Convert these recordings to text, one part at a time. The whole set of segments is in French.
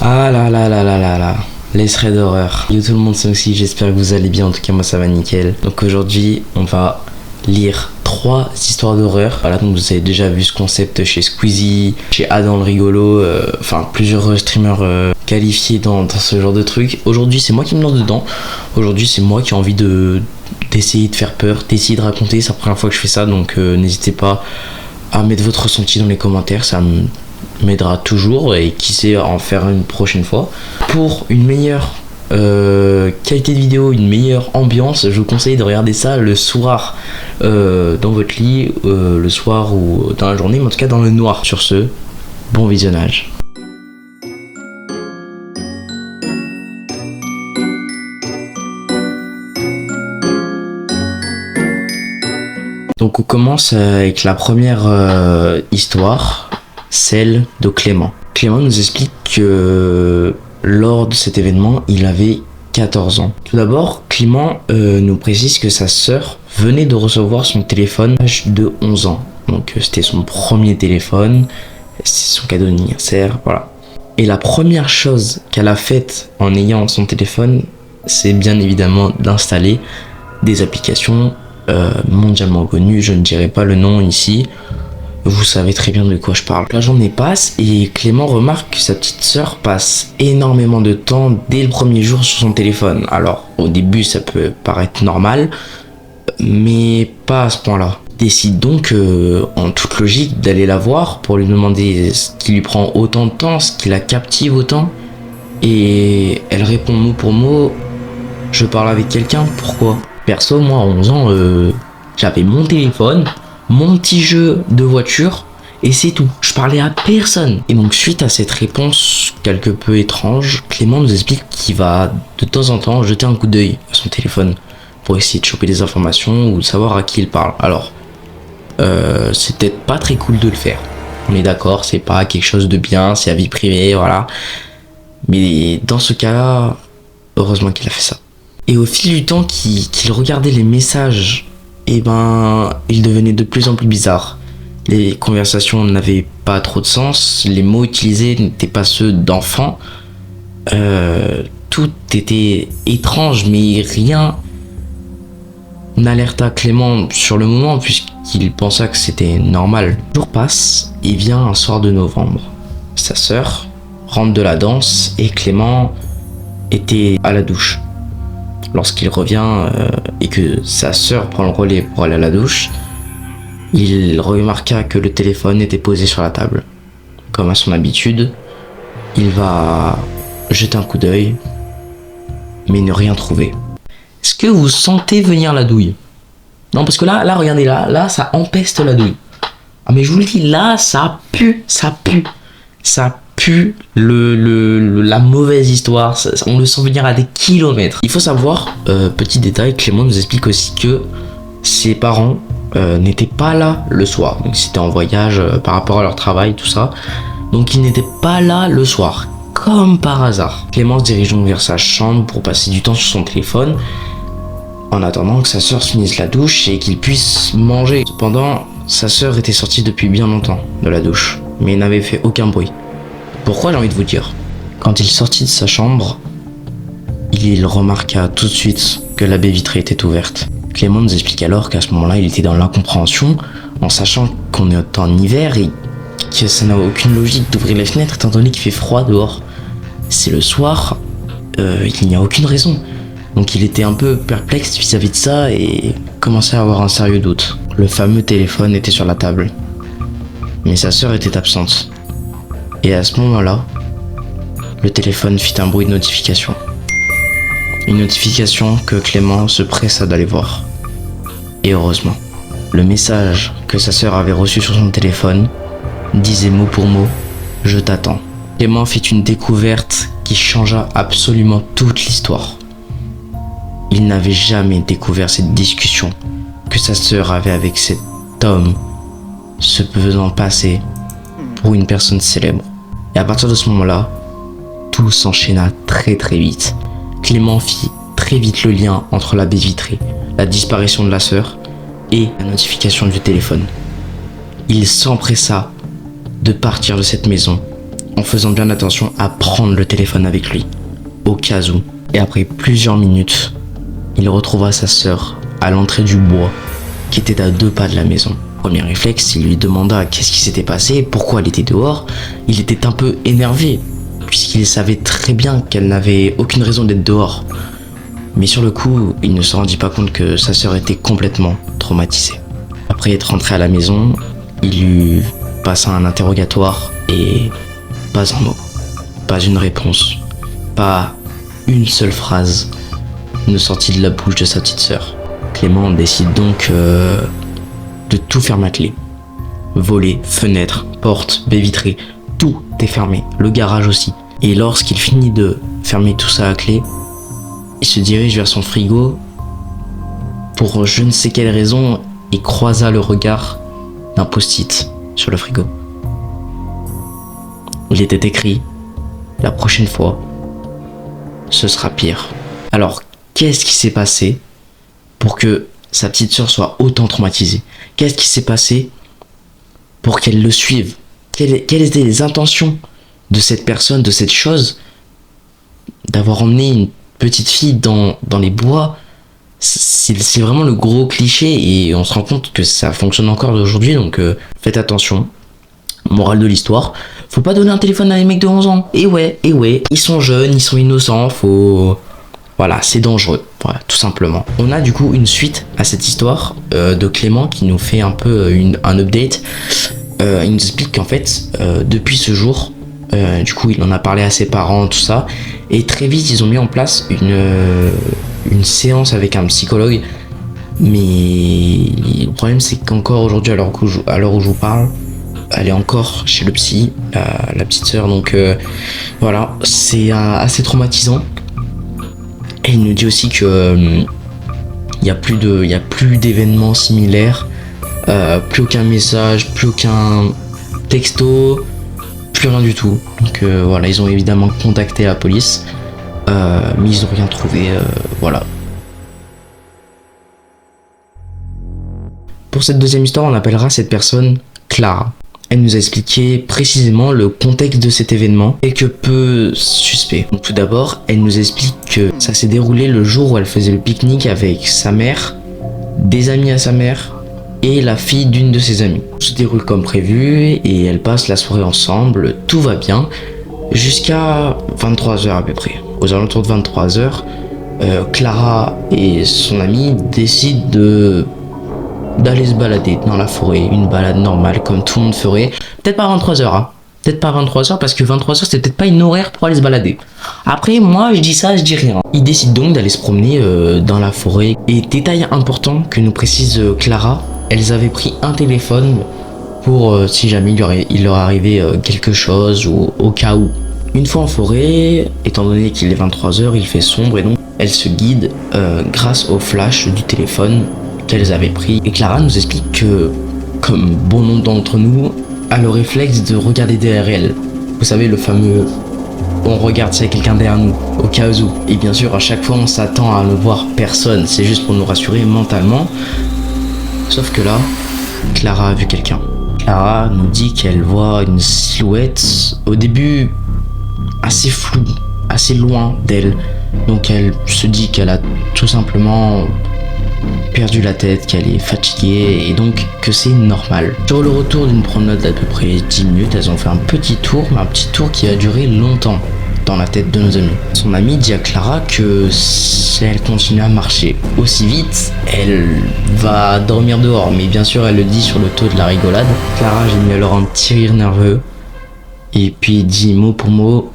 Ah là là là là là là, les threads d'horreur. Yo tout le monde, c'est aussi, j'espère que vous allez bien, en tout cas moi ça va nickel. Donc aujourd'hui on va lire 3 histoires d'horreur. Voilà, donc vous avez déjà vu ce concept chez Squeezie, chez Adam le rigolo, enfin plusieurs streamers qualifiés dans ce genre de truc. Aujourd'hui c'est moi qui me lance dedans, aujourd'hui c'est moi qui ai envie d'essayer de faire peur, d'essayer de raconter, c'est la première fois que je fais ça, donc n'hésitez pas à mettre votre ressenti dans les commentaires, ça m'aidera toujours et qui sait à en faire une prochaine fois. Pour une meilleure qualité de vidéo, une meilleure ambiance, je vous conseille de regarder ça le soir dans votre lit, le soir ou dans la journée, mais en tout cas dans le noir. Sur ce, bon visionnage. Donc on commence avec la première histoire, celle de Clément. Clément nous explique que lors de cet événement, il avait 14 ans. Tout d'abord, Clément nous précise que sa sœur venait de recevoir son téléphone à l'âge de 11 ans. Donc c'était son premier téléphone, c'est son cadeau d'anniversaire, voilà. Et la première chose qu'elle a faite en ayant son téléphone, c'est bien évidemment d'installer des applications mondialement connues. Je ne dirai pas le nom ici. Vous savez très bien de quoi je parle. La journée passe et Clément remarque que sa petite sœur passe énormément de temps dès le premier jour sur son téléphone. Alors au début ça peut paraître normal, mais pas à ce point-là. Il décide donc en toute logique d'aller la voir pour lui demander ce qui lui prend autant de temps, ce qui la captive autant. Et elle répond mot pour mot: je parle avec quelqu'un, pourquoi? Perso, moi à 11 ans, j'avais mon téléphone, mon petit jeu de voiture, et c'est tout. Je parlais à personne. Et donc suite à cette réponse quelque peu étrange, Clément nous explique qu'il va de temps en temps jeter un coup d'œil à son téléphone pour essayer de choper des informations ou de savoir à qui il parle. Alors, c'est peut-être pas très cool de le faire. On est d'accord, c'est pas quelque chose de bien, c'est la vie privée, voilà. Mais dans ce cas-là, heureusement qu'il a fait ça. Et au fil du temps qu'il regardait les messages, et ben, il devenait de plus en plus bizarre. Les conversations n'avaient pas trop de sens, les mots utilisés n'étaient pas ceux d'enfants. Tout était étrange, mais rien n'alerta Clément sur le moment, puisqu'il pensa que c'était normal. Le jour passe, et vient un soir de novembre. Sa sœur rentre de la danse, et Clément était à la douche. Lorsqu'il revient et que sa sœur prend le relais pour aller à la douche, il remarqua que le téléphone était posé sur la table. Comme à son habitude, il va jeter un coup d'œil, mais ne rien trouver. Est-ce que vous sentez venir la douille? Non, parce que là, regardez, là, ça empeste la douille. Ah, mais je vous le dis, là, ça pue. Ça pue la mauvaise histoire, on le sent venir à des kilomètres. Il faut savoir, petit détail, Clément nous explique aussi que ses parents n'étaient pas là le soir. Donc c'était en voyage par rapport à leur travail, tout ça. Donc ils n'étaient pas là le soir, comme par hasard. Clément se dirige donc vers sa chambre pour passer du temps sur son téléphone, en attendant que sa sœur finisse la douche et qu'il puisse manger. Cependant, sa sœur était sortie depuis bien longtemps de la douche, mais n'avait fait aucun bruit. Pourquoi, j'ai envie de vous dire? Quand il sortit de sa chambre, il remarqua tout de suite que la baie vitrée était ouverte. Clément nous explique alors qu'à ce moment-là, il était dans l'incompréhension, en sachant qu'on est en hiver et que ça n'a aucune logique d'ouvrir les fenêtres étant donné qu'il fait froid dehors. C'est le soir, il n'y a aucune raison. Donc il était un peu perplexe vis-à-vis de ça et commençait à avoir un sérieux doute. Le fameux téléphone était sur la table, mais sa sœur était absente. Et à ce moment-là, le téléphone fit un bruit de notification. Une notification que Clément se pressa d'aller voir. Et heureusement, le message que sa sœur avait reçu sur son téléphone disait mot pour mot: je t'attends. Clément fit une découverte qui changea absolument toute l'histoire. Il n'avait jamais découvert cette discussion que sa sœur avait avec cet homme, se faisant passer pour une personne célèbre. Et à partir de ce moment-là, tout s'enchaîna très très vite. Clément fit très vite le lien entre la baie vitrée, la disparition de la sœur et la notification du téléphone. Il s'empressa de partir de cette maison en faisant bien attention à prendre le téléphone avec lui, au cas où. Et après plusieurs minutes, il retrouva sa sœur à l'entrée du bois, qui était à 2 pas de la maison. Premier réflexe, il lui demanda qu'est-ce qui s'était passé, pourquoi elle était dehors. Il était un peu énervé, puisqu'il savait très bien qu'elle n'avait aucune raison d'être dehors. Mais sur le coup, il ne se rendit pas compte que sa sœur était complètement traumatisée. Après être rentré à la maison, il lui passa un interrogatoire et pas un mot, pas une réponse, pas une seule phrase ne sortit de la bouche de sa petite sœur. Clément décide donc de tout fermer à clé. Volets, fenêtres, portes, baies vitrées, tout est fermé, le garage aussi. Et lorsqu'il finit de fermer tout ça à clé, il se dirige vers son frigo pour je ne sais quelle raison et croisa le regard d'un post-it sur le frigo. Il était écrit « La prochaine fois, ce sera pire ». Alors, qu'est-ce qui s'est passé pour que sa petite sœur soit autant traumatisée? Qu'est-ce qui s'est passé pour qu'elle le suive? Quelles étaient les intentions de cette personne, de cette chose, d'avoir emmené une petite fille dans les bois? C'est vraiment le gros cliché et on se rend compte que ça fonctionne encore aujourd'hui, donc faites attention. Morale de l'histoire, faut pas donner un téléphone à des mecs de 11 ans. Et ouais, ils sont jeunes, ils sont innocents, voilà, c'est dangereux, voilà, tout simplement. On a du coup une suite à cette histoire de Clément qui nous fait un peu un update. Il nous explique qu'en fait, depuis ce jour, du coup, il en a parlé à ses parents, tout ça, et très vite, ils ont mis en place une séance avec un psychologue. Mais le problème, c'est qu'encore aujourd'hui, à l'heure où je vous parle, elle est encore chez le psy, la petite sœur, donc voilà, c'est assez traumatisant. Et il nous dit aussi que il y a plus d'événements similaires, plus aucun message, plus aucun texto, plus rien du tout. Donc voilà, ils ont évidemment contacté la police, mais ils n'ont rien trouvé, voilà. Pour cette deuxième histoire, on appellera cette personne Clara. Elle nous a expliqué précisément le contexte de cet événement et que peu suspect. Donc, tout d'abord, elle nous explique que ça s'est déroulé le jour où elle faisait le pique-nique avec sa mère, des amis à sa mère et la fille d'une de ses amies. Tout se déroule comme prévu et elles passent la soirée ensemble, tout va bien, jusqu'à 23h à peu près. Aux alentours de 23h, Clara et son amie décident d'aller se balader dans la forêt, une balade normale comme tout le monde ferait. Peut-être pas à 23h, hein. Peut-être pas à 23h parce que 23h c'est peut-être pas une horaire pour aller se balader. Après moi je dis ça, je dis rien. Ils décident donc d'aller se promener dans la forêt. Et détail important que nous précise Clara, elles avaient pris un téléphone pour si jamais il leur arrivait quelque chose ou au cas où. Une fois en forêt, étant donné qu'il est 23h, il fait sombre et donc elles se guident grâce au flash du téléphone qu'elles avaient pris. Et Clara nous explique que, comme bon nombre d'entre nous, a le réflexe de regarder derrière elle. Vous savez, le fameux on regarde s'il y a quelqu'un derrière nous, au cas où. Et bien sûr, à chaque fois, on s'attend à ne voir personne. C'est juste pour nous rassurer mentalement. Sauf que là, Clara a vu quelqu'un. Clara nous dit qu'elle voit une silhouette, au début assez floue, assez loin d'elle. Donc elle se dit qu'elle a tout simplement perdu la tête, qu'elle est fatiguée et donc que c'est normal. Sur le retour d'une promenade d'à peu près 10 minutes, elles ont fait un petit tour, mais un petit tour qui a duré longtemps dans la tête de nos amis. Son amie dit à Clara que si elle continue à marcher aussi vite, elle va dormir dehors, mais bien sûr elle le dit sur le ton de la rigolade. Clara gémit alors un petit rire nerveux et puis dit mot pour mot: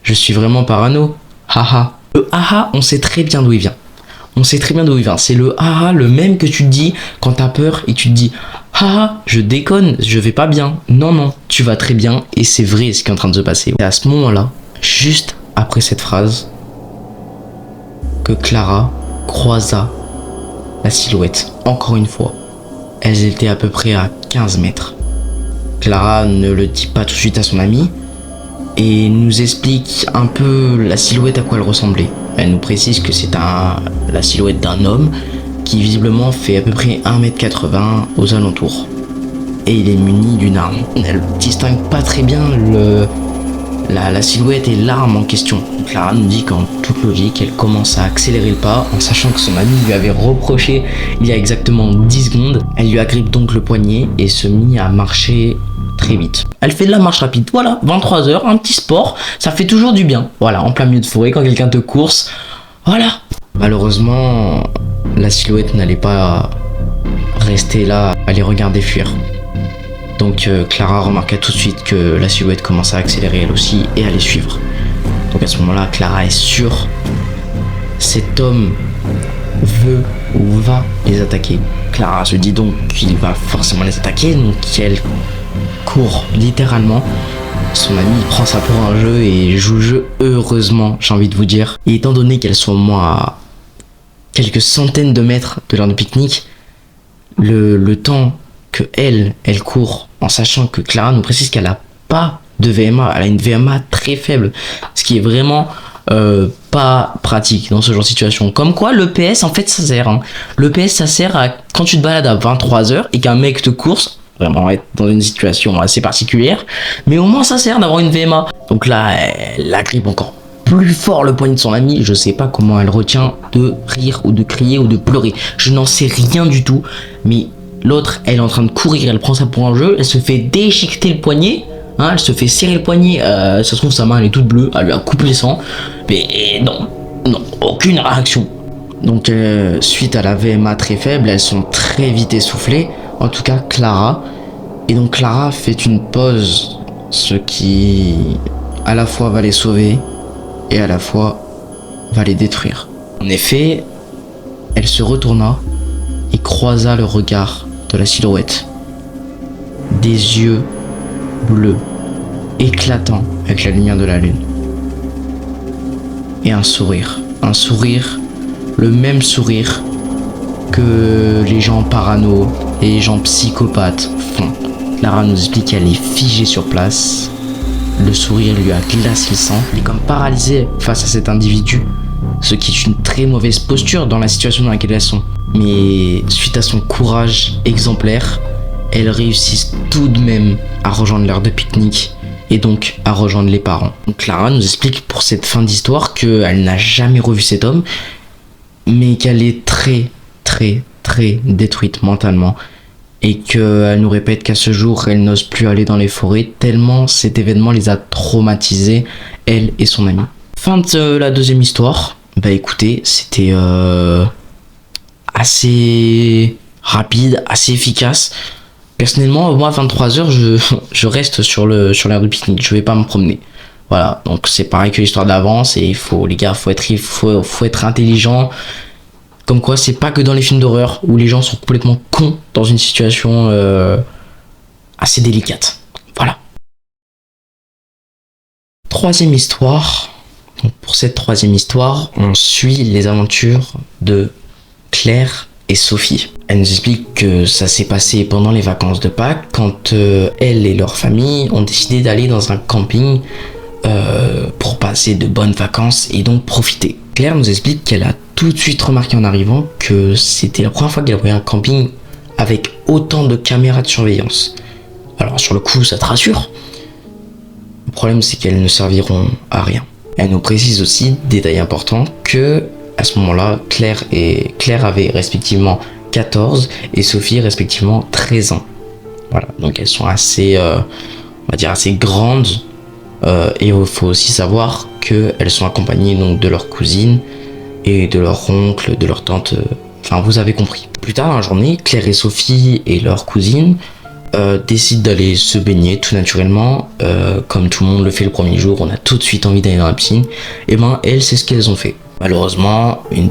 je suis vraiment parano, haha. Le haha, on sait très bien d'où il vient. On sait très bien d'où il vient. C'est le haha, le même que tu te dis quand t'as peur et tu te dis haha, je déconne, je vais pas bien. Non, non, tu vas très bien et c'est vrai ce qui est en train de se passer. Et à ce moment-là, juste après cette phrase, que Clara croisa la silhouette. Encore une fois, elles étaient à peu près à 15 mètres. Clara ne le dit pas tout de suite à son amie et nous explique un peu la silhouette à quoi elle ressemblait. Elle nous précise que c'est la silhouette d'un homme qui visiblement fait à peu près 1m80 aux alentours. Et il est muni d'une arme. Elle distingue pas très bien la silhouette et l'arme en question. Clara nous dit qu'en toute logique, elle commence à accélérer le pas en sachant que son ami lui avait reproché il y a exactement 10 secondes. Elle lui agrippe donc le poignet et se mit à marcher très vite. Elle fait de la marche rapide. Voilà, 23 heures, un petit sport, ça fait toujours du bien. Voilà, en plein milieu de forêt, quand quelqu'un te course. Voilà. Malheureusement, la silhouette n'allait pas rester là à les regarder fuir. Donc Clara remarqua tout de suite que la silhouette commençait à accélérer elle aussi et à les suivre. Donc à ce moment-là, Clara est sûre, cet homme veut ou va les attaquer. Clara se dit donc qu'il va forcément les attaquer, donc elle court littéralement. Son ami prend ça pour un jeu et joue le jeu heureusement, j'ai envie de vous dire. Et étant donné qu'elles sont au moins à quelques centaines de mètres de l'heure de pique-nique, le temps que elle court en sachant que Clara nous précise qu'elle a pas de VMA, elle a une VMA très faible, ce qui est vraiment pas pratique dans ce genre de situation. Comme quoi le PS en fait ça sert, hein. Le PS ça sert à quand tu te balades à 23 heures et qu'un mec te course, vraiment être dans une situation assez particulière, mais au moins ça sert d'avoir une VMA. Donc là elle agrippe encore plus fort le poignet de son ami. Je sais pas comment elle retient de rire ou de crier ou de pleurer, je n'en sais rien du tout, mais l'autre elle est en train de courir, elle prend ça pour un jeu, elle se fait déchiqueter le poignet, hein, elle se fait serrer le poignet, ça se trouve sa main elle est toute bleue, elle lui a coupé le sang, mais non, aucune réaction. Donc suite à la VMA très faible, elles sont très vite essoufflées, en tout cas Clara. Et donc Clara fait une pause, ce qui à la fois va les sauver et à la fois va les détruire. En effet, elle se retourna et croisa le regard de la silhouette. Des yeux bleus, éclatants avec la lumière de la lune. Et un sourire, le même sourire que les gens parano et les gens psychopathes font. Clara nous explique qu'elle est figée sur place. Le sourire lui a glacé le sang. Elle est comme paralysée face à cet individu, ce qui est une très mauvaise posture dans la situation dans laquelle elles sont. Mais suite à son courage exemplaire, elles réussissent tout de même à rejoindre l'heure de pique-nique et donc à rejoindre les parents. Donc Clara nous explique pour cette fin d'histoire qu'elle n'a jamais revu cet homme, mais qu'elle est très détruite mentalement et qu'elle nous répète qu'à ce jour elle n'ose plus aller dans les forêts tellement cet événement les a traumatisés, elle et son ami. Fin de la deuxième histoire. Bah écoutez, c'était assez rapide, assez efficace. Personnellement, moi, à 23h, je reste sur l'aire de pique-nique. Je vais pas me promener. Voilà. Donc, c'est pareil que l'histoire d'avance. Et les gars, faut être intelligent. Comme quoi, c'est pas que dans les films d'horreur où les gens sont complètement cons dans une situation assez délicate. Voilà. Troisième histoire. Donc, pour cette troisième histoire, on suit les aventures de Claire et Sophie. Elle nous explique que ça s'est passé pendant les vacances de Pâques quand elle et leur famille ont décidé d'aller dans un camping pour passer de bonnes vacances et donc profiter. Claire nous explique qu'elle a tout de suite remarqué en arrivant que c'était la première fois qu'elle voyait un camping avec autant de caméras de surveillance. Alors sur le coup ça te rassure. Le problème c'est qu'elles ne serviront à rien. Elle nous précise aussi, détail important, que à ce moment-là, Claire avait respectivement 14 et Sophie respectivement 13 ans. Voilà, donc elles sont assez, on va dire assez grandes. Et il faut aussi savoir qu'elles sont accompagnées donc de leur cousine et de leur oncle, de leur tante. Enfin, vous avez compris. Plus tard dans la journée, Claire et Sophie et leur cousine décident d'aller se baigner tout naturellement. Comme tout le monde le fait le premier jour, on a tout de suite envie d'aller dans la piscine. Et ben, elles, c'est ce qu'elles ont fait. Malheureusement, une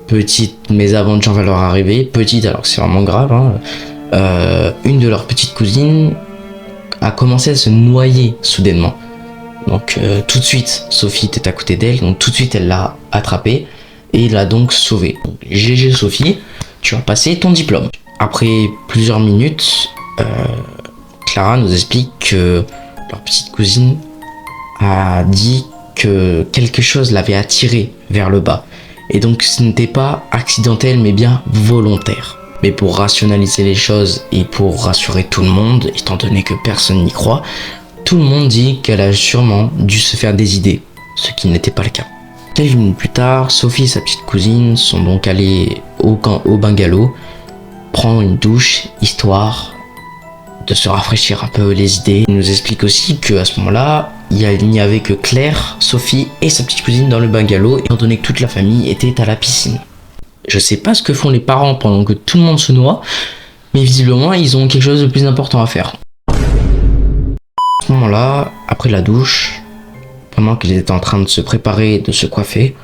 petite mésaventure va leur arriver. Petite, alors que c'est vraiment grave. Hein. Une de leurs petites cousines a commencé à se noyer soudainement. Donc tout de suite, Sophie était à côté d'elle. Donc tout de suite, elle l'a attrapée et l'a donc sauvée. Donc, GG Sophie, tu as passé ton diplôme. Après plusieurs minutes, Clara nous explique que leur petite cousine a dit que quelque chose l'avait attiré vers le bas. Et donc ce n'était pas accidentel mais bien volontaire. Mais pour rationaliser les choses et pour rassurer tout le monde, étant donné que personne n'y croit, tout le monde dit qu'elle a sûrement dû se faire des idées, ce qui n'était pas le cas. Quelques minutes plus tard, Sophie et sa petite cousine sont donc allées au bungalow prendre une douche, histoire de se rafraîchir un peu les idées. Il nous explique aussi qu'à ce moment-là, il n'y avait que Claire, Sophie et sa petite cousine dans le bungalow, étant donné que toute la famille était à la piscine. Je sais pas ce que font les parents pendant que tout le monde se noie, mais visiblement ils ont quelque chose de plus important à faire. À ce moment-là, après la douche, pendant qu'ils étaient en train de se préparer, de se coiffer,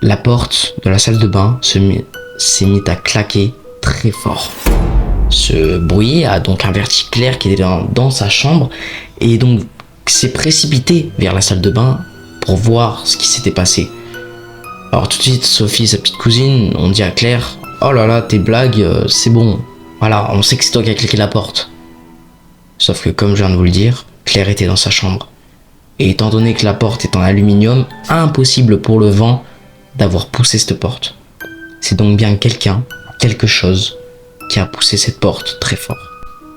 la porte de la salle de bain s'est mise à claquer très fort. Ce bruit a donc averti Claire qui était dans sa chambre et donc s'est précipitée vers la salle de bain pour voir ce qui s'était passé. Alors tout de suite, Sophie et sa petite cousine ont dit à Claire « Oh là là, tes blagues, c'est bon. Voilà, on sait que c'est toi qui as claqué la porte. » Sauf que comme je viens de vous le dire, Claire était dans sa chambre. Et étant donné que la porte est en aluminium, impossible pour le vent d'avoir poussé cette porte. C'est donc bien quelqu'un, quelque chose, qui a poussé cette porte très fort.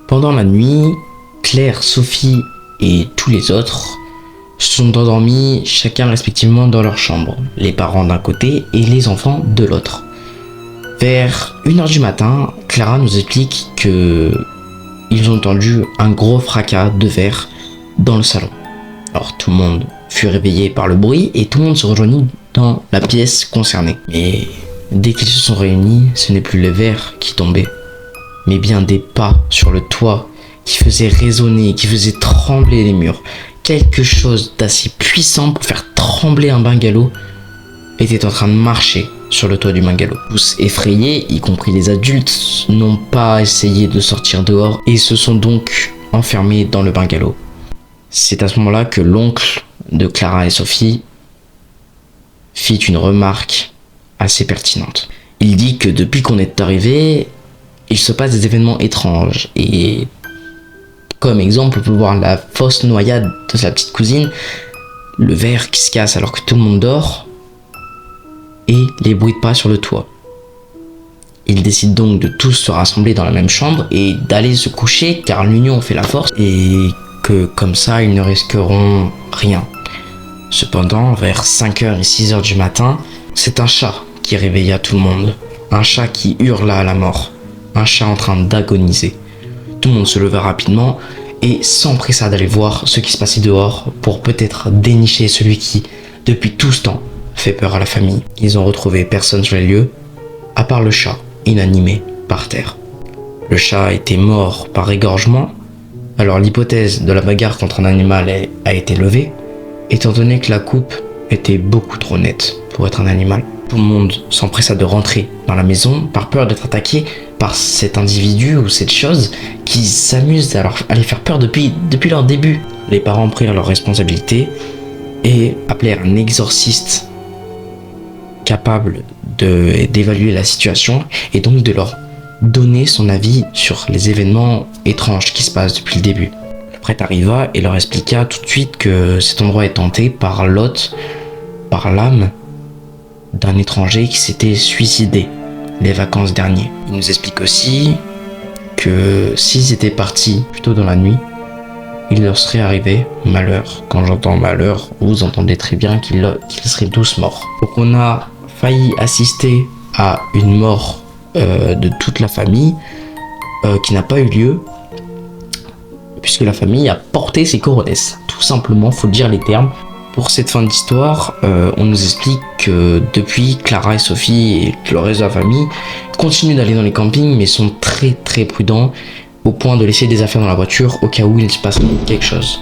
Pendant la nuit, Claire, Sophie et tous les autres se sont endormis chacun respectivement dans leur chambre, les parents d'un côté et les enfants de l'autre. Vers 1h du matin, Clara nous explique que ils ont entendu un gros fracas de verre dans le salon. Alors tout le monde fut réveillé par le bruit et tout le monde se rejoignit dans la pièce concernée. Mais dès qu'ils se sont réunis, ce n'est plus les verres qui tombaient, mais bien des pas sur le toit qui faisaient résonner, qui faisaient trembler les murs. Quelque chose d'assez puissant pour faire trembler un bungalow était en train de marcher sur le toit du bungalow. Tous effrayés, y compris les adultes, n'ont pas essayé de sortir dehors et se sont donc enfermés dans le bungalow. C'est à ce moment-là que l'oncle de Clara et Sophie fit une remarque assez pertinente. Il dit que depuis qu'on est arrivé, il se passe des événements étranges et comme exemple, on peut voir la fausse noyade de sa petite cousine, le verre qui se casse alors que tout le monde dort et les bruits de pas sur le toit. Ils décident donc de tous se rassembler dans la même chambre et d'aller se coucher car l'union fait la force et que comme ça ils ne risqueront rien. Cependant, vers 5h et 6h du matin, c'est un chat qui réveilla tout le monde. Un chat qui hurla à la mort. Un chat en train d'agoniser. Tout le monde se leva rapidement et s'empressa d'aller voir ce qui se passait dehors pour peut-être dénicher celui qui, depuis tout ce temps, fait peur à la famille. Ils ont retrouvé personne sur les lieux, à part le chat, inanimé, par terre. Le chat était mort par égorgement, alors l'hypothèse de la bagarre contre un animal a été levée, étant donné que la coupe était beaucoup trop nette pour être un animal. Tout le monde s'empressa de rentrer dans la maison par peur d'être attaqué par cet individu ou cette chose qui s'amuse à les faire peur depuis leur début. Les parents prirent leurs responsabilités et appelèrent un exorciste capable d'évaluer la situation et donc de leur donner son avis sur les événements étranges qui se passent depuis le début. Le prêtre arriva et leur expliqua tout de suite que cet endroit est hanté par l'hôte, par l'âme d'un étranger qui s'était suicidé les vacances dernières. Il nous explique aussi que s'ils étaient partis plus tôt dans la nuit, il leur serait arrivé malheur. Quand j'entends malheur, vous entendez très bien qu'ils seraient tous morts. Donc on a failli assister à une mort de toute la famille qui n'a pas eu lieu puisque la famille a porté ses coronesses. Tout simplement, faut dire les termes. Pour cette fin d'histoire, on nous explique que depuis, Clara et Sophie et le reste de la famille continuent d'aller dans les campings mais sont très très prudents au point de laisser des affaires dans la voiture au cas où il se passe quelque chose.